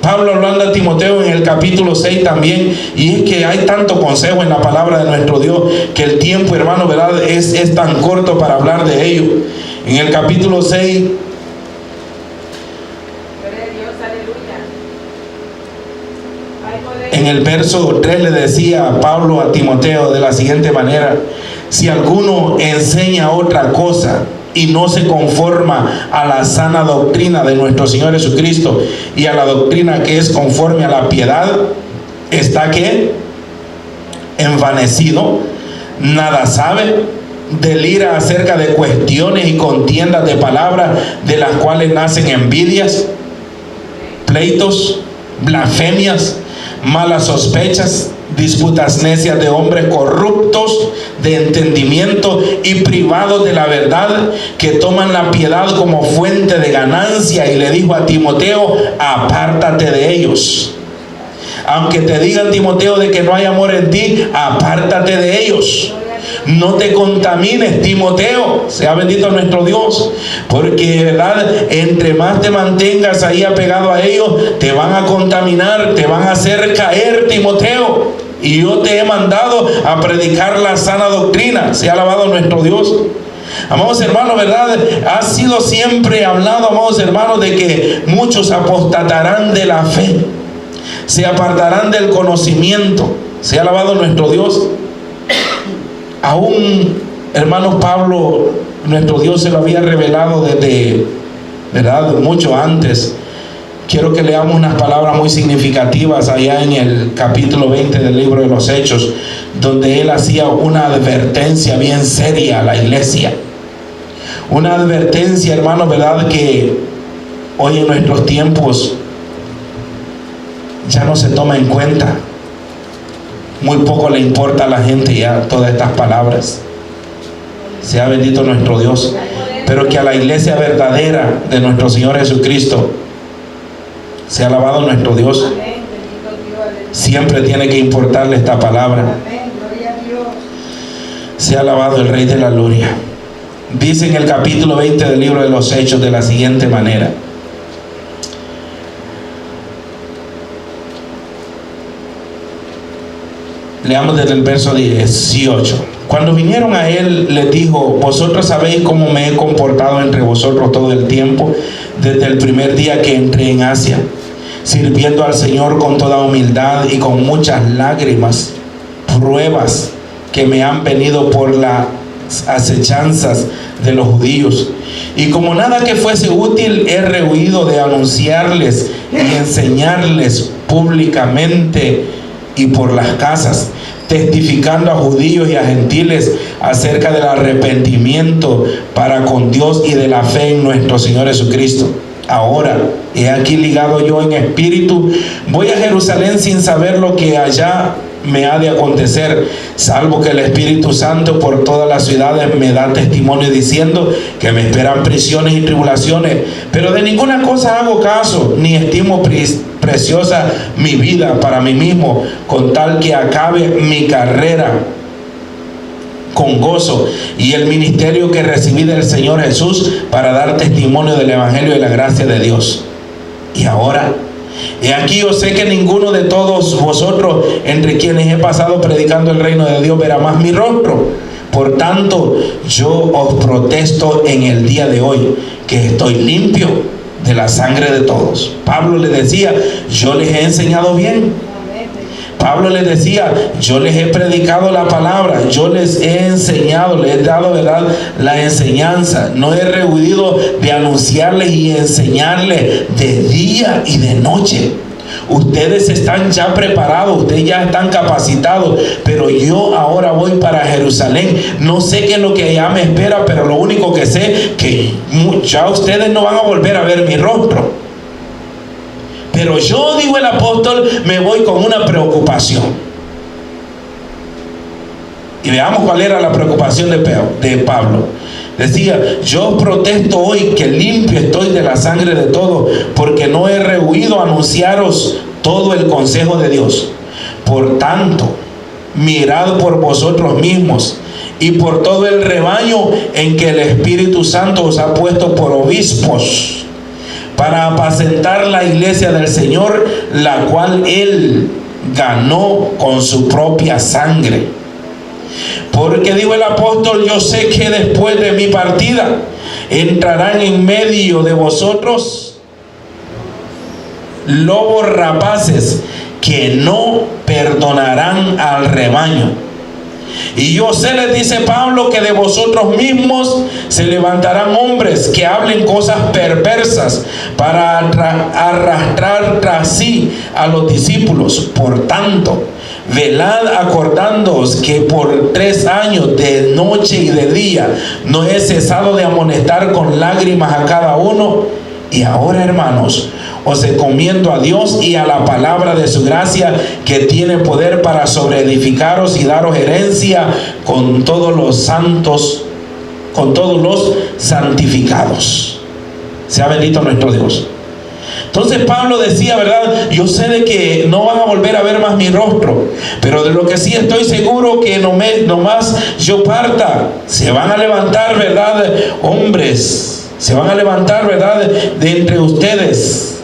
Pablo hablando a Timoteo en el capítulo 6 también, y es que hay tanto consejo en la palabra de nuestro Dios que el tiempo, hermano, ¿verdad?, es tan corto para hablar de ello. En el capítulo 6, en el verso 3 le decía Pablo a Timoteo de la siguiente manera: si alguno enseña otra cosa y no se conforma a la sana doctrina de nuestro Señor Jesucristo y a la doctrina que es conforme a la piedad, está ¿qué? Envanecido, nada sabe, delira acerca de cuestiones y contiendas de palabras, de las cuales nacen envidias, pleitos, blasfemias, malas sospechas, disputas necias de hombres corruptos de entendimiento y privados de la verdad, que toman la piedad como fuente de ganancia. Y le dijo a Timoteo: apártate de ellos. Aunque te digan, Timoteo, de que no hay amor en ti, apártate de ellos. No te contamines, Timoteo. Sea bendito nuestro Dios, porque, ¿verdad?, entre más te mantengas ahí apegado a ellos, te van a contaminar, te van a hacer caer, Timoteo. Y yo te he mandado a predicar la sana doctrina. Sea alabado nuestro Dios. Amados hermanos, ¿verdad?, ha sido siempre hablado, amados hermanos, de que muchos apostatarán de la fe, se apartarán del conocimiento. Sea alabado nuestro Dios. Aún, hermanos, Pablo, nuestro Dios se lo había revelado desde, ¿verdad?, mucho antes. Quiero que leamos unas palabras muy significativas allá en el capítulo 20 del libro de los Hechos, donde él hacía una advertencia bien seria a la iglesia. Una advertencia, hermanos, ¿verdad?, que hoy en nuestros tiempos ya no se toma en cuenta. Muy poco le importa a la gente ya todas estas palabras. Sea bendito nuestro Dios. Pero que a la iglesia verdadera de nuestro Señor Jesucristo, sea alabado nuestro Dios, siempre tiene que importarle esta palabra. Sea alabado el Rey de la Gloria. Dice en el capítulo 20 del libro de los Hechos de la siguiente manera: leamos desde el verso 18. Cuando vinieron a él, les dijo: vosotros sabéis cómo me he comportado entre vosotros todo el tiempo, desde el primer día que entré en Asia, sirviendo al Señor con toda humildad y con muchas lágrimas, pruebas que me han venido por las acechanzas de los judíos. Y como nada que fuese útil, he rehuido de anunciarles y enseñarles públicamente y por las casas, testificando a judíos y a gentiles acerca del arrepentimiento para con Dios y de la fe en nuestro Señor Jesucristo. Ahora, he aquí ligado yo en espíritu, voy a Jerusalén sin saber lo que allá me ha de acontecer, salvo que el Espíritu Santo por todas las ciudades me da testimonio diciendo que me esperan prisiones y tribulaciones, pero de ninguna cosa hago caso, ni estimo preciosa mi vida para mí mismo, con tal que acabe mi carrera con gozo y el ministerio que recibí del Señor Jesús para dar testimonio del Evangelio de la gracia de Dios. Y ahora, he aquí yo sé que ninguno de todos vosotros, entre quienes he pasado predicando el reino de Dios, verá más mi rostro. Por tanto, yo os protesto en el día de hoy que estoy limpio de la sangre de todos. Pablo le decía, yo les he enseñado bien. Pablo les decía, yo les he predicado la palabra, yo les he enseñado, les he dado, ¿verdad?, la enseñanza. No he rehuido de anunciarles y enseñarles de día y de noche. Ustedes están ya preparados, ustedes ya están capacitados, pero yo ahora voy para Jerusalén. No sé qué es lo que allá me espera, pero lo único que sé es que ya ustedes no van a volver a ver mi rostro. Pero yo, dijo el apóstol, me voy con una preocupación. Y veamos cuál era la preocupación de Pablo. Decía, yo protesto hoy que limpio estoy de la sangre de todos, porque no he rehuido anunciaros todo el consejo de Dios. Por tanto, mirad por vosotros mismos y por todo el rebaño en que el Espíritu Santo os ha puesto por obispos, para apacentar la iglesia del Señor, la cual Él ganó con su propia sangre. Porque dijo el apóstol, yo sé que después de mi partida entrarán en medio de vosotros lobos rapaces que no perdonarán al rebaño. Y yo sé, les dice Pablo, que de vosotros mismos se levantarán hombres que hablen cosas perversas para arrastrar tras sí a los discípulos. Por tanto, velad acordándoos que por 3 años de noche y de día no he cesado de amonestar con lágrimas a cada uno. Y ahora, hermanos, os encomiendo a Dios y a la palabra de su gracia, que tiene poder para sobreedificaros y daros herencia con todos los santos, con todos los santificados. Sea bendito nuestro Dios. Entonces Pablo decía, ¿verdad? Yo sé de que no van a volver a ver más mi rostro, pero de lo que sí estoy seguro, que nomás yo parta, se van a levantar, ¿verdad?, hombres. Se van a levantar, ¿verdad?, de entre ustedes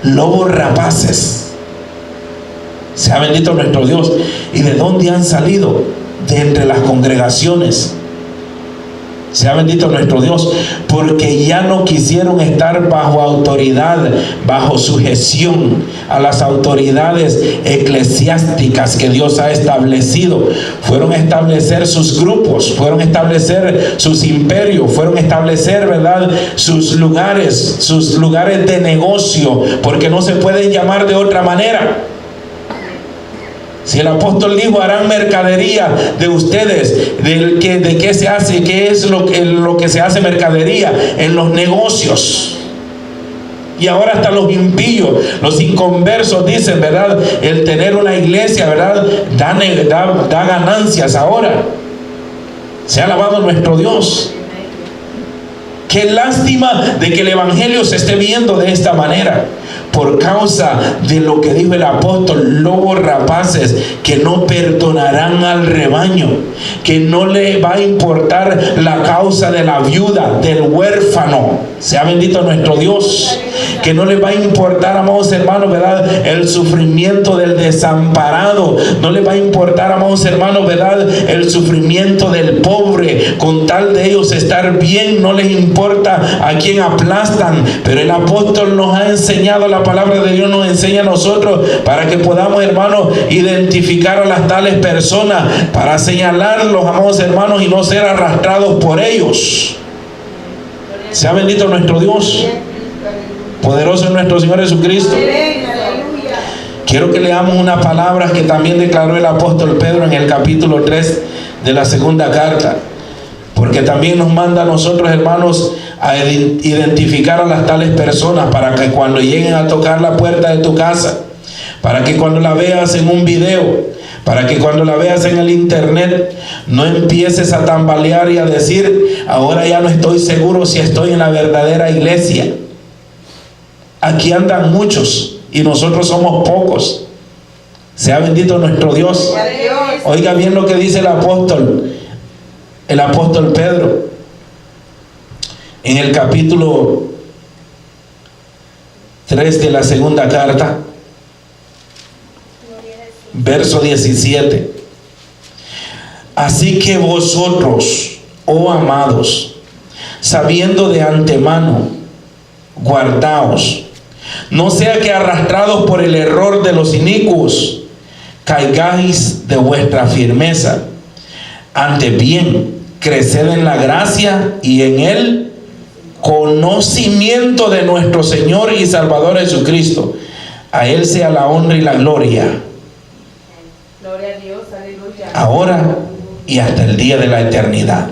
lobos rapaces. Sea bendito nuestro Dios. ¿Y de dónde han salido? De entre las congregaciones. Sea bendito nuestro Dios, porque ya no quisieron estar bajo autoridad, bajo sujeción a las autoridades eclesiásticas que Dios ha establecido. Fueron a establecer sus grupos, fueron a establecer sus imperios, fueron a establecer, ¿verdad?, sus lugares de negocio, porque no se pueden llamar de otra manera. Si el apóstol dijo, harán mercadería de ustedes, ¿de qué se hace? ¿Qué es lo que se hace mercadería? En los negocios. Y ahora hasta los impíos, los inconversos dicen, ¿verdad?, el tener una iglesia, ¿verdad?, da ganancias ahora. Se ha alabado nuestro Dios. Qué lástima de que el evangelio se esté viendo de esta manera, por causa de lo que dijo el apóstol, lobos rapaces que no perdonarán al rebaño, que no le va a importar la causa de la viuda, del huérfano. Sea bendito nuestro Dios. Que no le va a importar, amados hermanos, ¿verdad?, el sufrimiento del desamparado. No le va a importar, amados hermanos, ¿verdad?, el sufrimiento del pobre. Con tal de ellos estar bien, no les importa a quién aplastan. Pero el apóstol nos ha enseñado, la palabra de Dios nos enseña a nosotros, para que podamos, hermanos, identificar a las tales personas, para señalarlos, amados hermanos, y no ser arrastrados por ellos. Sea bendito nuestro Dios. Poderoso es nuestro Señor Jesucristo. Quiero que leamos unas palabras que también declaró el apóstol Pedro en el capítulo 3 de la segunda carta, porque también nos manda a nosotros, hermanos, a identificar a las tales personas, para que cuando lleguen a tocar la puerta de tu casa, para que cuando la veas en un video, para que cuando la veas en el internet, no empieces a tambalear y a decir: ahora ya no estoy seguro si estoy en la verdadera iglesia. Aquí andan muchos y nosotros somos pocos. Sea bendito nuestro Dios. Oiga bien lo que dice el apóstol Pedro, en el capítulo 3 de la segunda carta, verso 17. Así que vosotros, oh amados, sabiendo de antemano, guardaos, no sea que arrastrados por el error de los inicuos, caigáis de vuestra firmeza. Antes bien, creced en la gracia y en el conocimiento de nuestro Señor y Salvador Jesucristo. A Él sea la honra y la gloria, gloria a Dios, aleluya, ahora y hasta el día de la eternidad.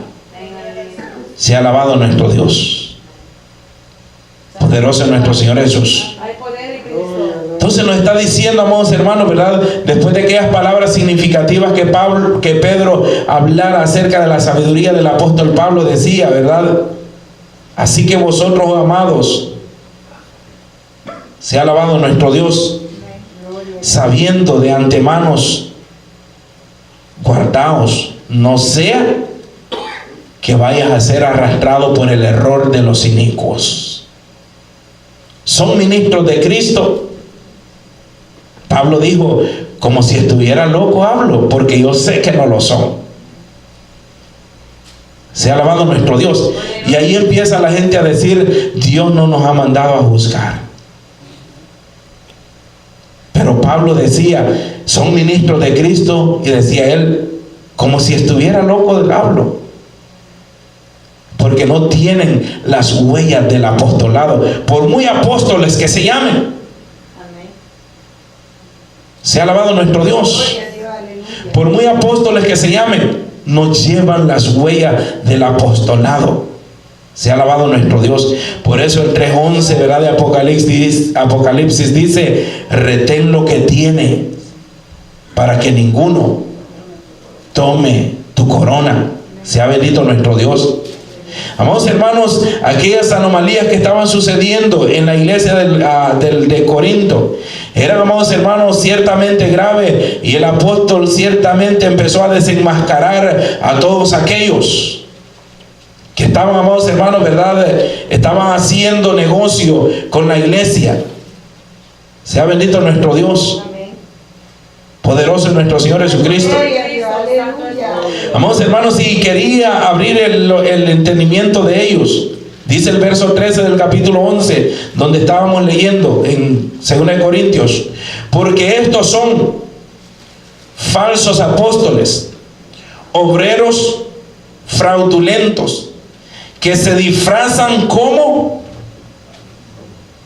Sea alabado nuestro Dios. Poderoso es nuestro Señor Jesús. hay poder en Cristo. Entonces nos está diciendo, amados hermanos, ¿verdad? Después de aquellas palabras significativas que Pedro hablara acerca de la sabiduría del apóstol Pablo, decía, ¿verdad? Así que vosotros, amados, sea alabado nuestro Dios, sabiendo de antemano, guardaos, no sea que vayas a ser arrastrado por el error de los inicuos. Son ministros de Cristo. Pablo dijo: como si estuviera loco hablo, porque yo sé que no lo son. Sea alabado nuestro Dios. Y ahí empieza la gente a decir: Dios no nos ha mandado a juzgar. Pero Pablo decía: son ministros de Cristo, y decía él, como si estuviera loco hablo, porque no tienen las huellas del apostolado, por muy apóstoles que se llamen. Amén. Sea alabado nuestro Dios. Por muy apóstoles que se llamen, no llevan las huellas del apostolado. Sea alabado nuestro Dios. Por eso el 3:11, ¿verdad?, de Apocalipsis dice: retén lo que tiene, para que ninguno tome tu corona. Sea bendito nuestro Dios. Amados hermanos, aquellas anomalías que estaban sucediendo en la iglesia de Corinto eran, amados hermanos, ciertamente graves, y el apóstol ciertamente empezó a desenmascarar a todos aquellos que estaban, amados hermanos, ¿verdad?, estaban haciendo negocio con la iglesia. Sea bendito nuestro Dios. Poderoso es nuestro Señor Jesucristo. Amados hermanos, y quería abrir el entendimiento de ellos. Dice el verso 13 del capítulo 11, donde estábamos leyendo en 2 Corintios: porque estos son falsos apóstoles, obreros fraudulentos, que se disfrazan como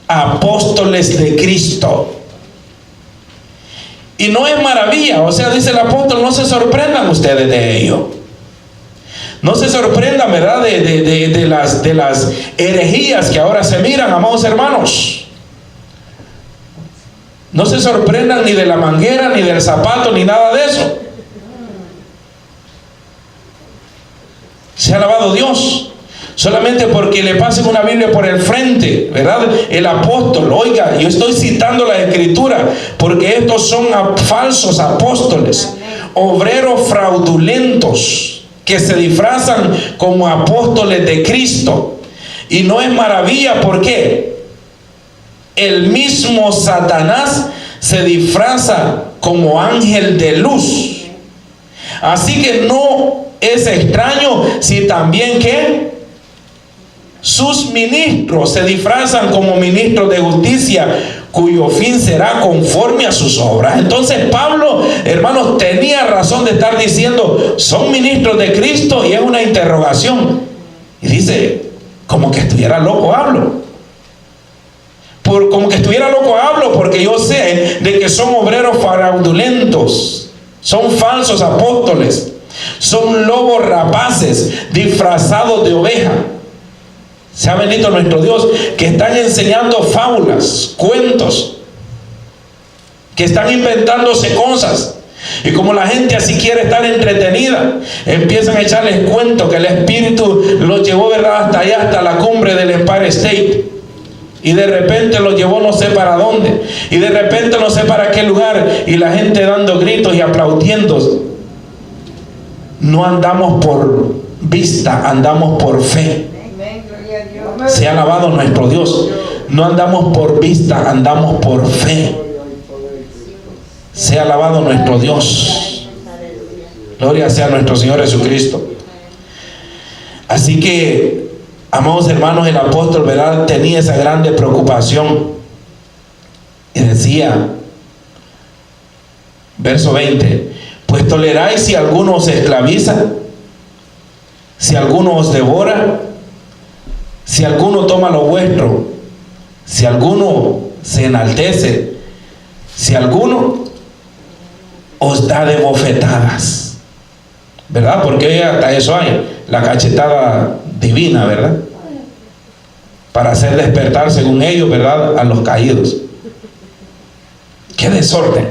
apóstoles de Cristo. Y no es maravilla, o sea, dice el apóstol, no se sorprendan ustedes de ello. No se sorprendan, ¿verdad?, de las herejías que ahora se miran, amados hermanos. No se sorprendan ni de la manguera, ni del zapato, ni nada de eso. Sea alabado Dios. Solamente porque le pasen una Biblia por el frente, ¿verdad?, el apóstol, oiga, yo estoy citando la escritura, porque estos son falsos apóstoles, obreros fraudulentos, que se disfrazan como apóstoles de Cristo. Y no es maravilla, porque el mismo Satanás se disfraza como ángel de luz. Así que no es extraño si también que sus ministros se disfrazan como ministros de justicia, cuyo fin será conforme a sus obras. Entonces Pablo, hermanos, tenía razón de estar diciendo: son ministros de Cristo, y es una interrogación. Y dice: como que estuviera loco hablo. Como que estuviera loco hablo, porque yo sé de que son obreros fraudulentos, son falsos apóstoles, son lobos rapaces disfrazados de oveja. Sea bendito nuestro Dios, que están enseñando fábulas, cuentos, que están inventándose cosas. Y como la gente así quiere estar entretenida, empiezan a echarles cuento que el Espíritu los llevó, ¿verdad?, hasta allá, hasta la cumbre del Empire State. Y de repente los llevó no sé para dónde. Y de repente no sé para qué lugar. Y la gente dando gritos y aplaudiendo. No andamos por vista, andamos por fe. Amén, gloria a Dios. Sea alabado nuestro Dios. No andamos por vista, andamos por fe. Sea alabado nuestro Dios. Gloria sea a nuestro Señor Jesucristo. Así que, amados hermanos, el apóstol, ¿verdad?, tenía esa grande preocupación. Y decía, verso 20, pues toleráis si alguno os esclaviza, si alguno os devora, si alguno toma lo vuestro, si alguno se enaltece, si alguno os da de bofetadas, ¿verdad? Porque hasta eso hay, la cachetada divina, ¿verdad? Para hacer despertar, según ellos, ¿verdad?, a los caídos. Qué desorden,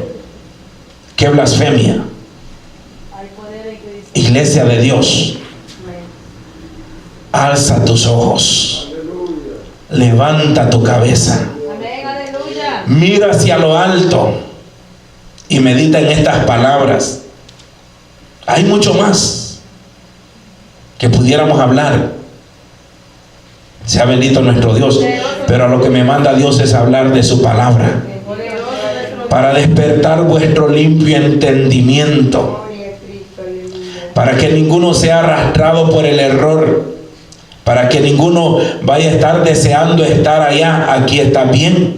qué blasfemia. Iglesia de Dios, alza tus ojos, levanta tu cabeza, mira hacia lo alto y medita en estas palabras. Hay mucho más que pudiéramos hablar. Sea bendito nuestro Dios, pero a lo que me manda Dios es hablar de su palabra, para despertar vuestro limpio entendimiento, para que ninguno sea arrastrado por el error, para que ninguno vaya a estar deseando estar allá. Aquí está bien.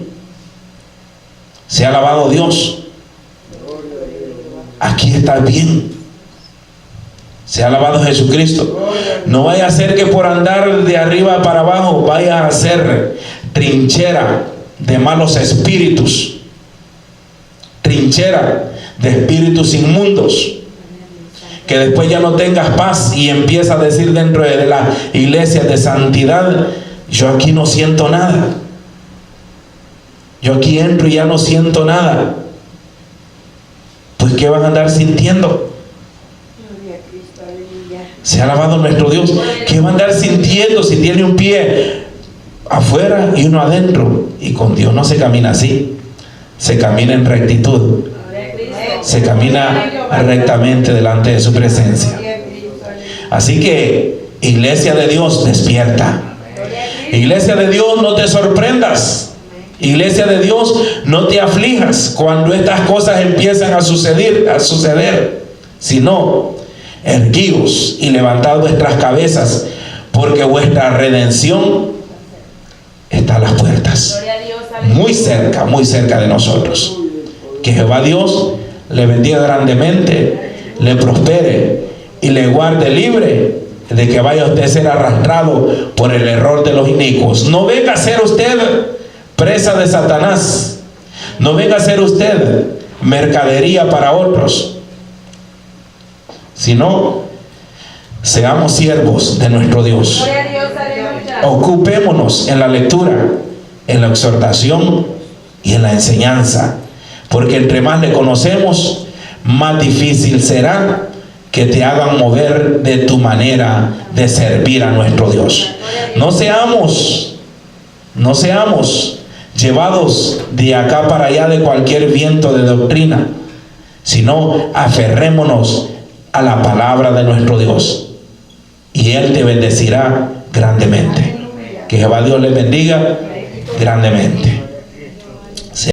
Sea alabado Dios. Aquí está bien. Sea alabado Jesucristo. No vaya a ser que por andar de arriba para abajo vaya a ser trinchera de malos espíritus, trinchera de espíritus inmundos, que después ya no tengas paz y empieza a decir dentro de la iglesia de santidad: yo aquí no siento nada, yo aquí entro y ya no siento nada. Pues ¿qué van a andar sintiendo? Sea alabado nuestro Dios. ¿Qué va a andar sintiendo si tiene un pie afuera y uno adentro? Y con Dios no se camina así, se camina en rectitud, se camina rectamente delante de su presencia. Así que, iglesia de Dios, despierta. Iglesia de Dios, no te sorprendas. Iglesia de Dios, no te aflijas cuando estas cosas empiezan a suceder, sino erguíos y levantad vuestras cabezas, porque vuestra redención está a las puertas, muy cerca de nosotros. Que Jehová Dios le bendiga grandemente, le prospere y le guarde libre de que vaya usted a ser arrastrado por el error de los inicuos. No venga a ser usted presa de Satanás, no venga a ser usted mercadería para otros, sino seamos siervos de nuestro Dios. Ocupémonos en la lectura, en la exhortación y en la enseñanza, porque entre más le conocemos, más difícil será que te hagan mover de tu manera de servir a nuestro Dios. No seamos llevados de acá para allá de cualquier viento de doctrina, sino aferrémonos a la palabra de nuestro Dios y Él te bendecirá grandemente. Que Jehová Dios les bendiga grandemente.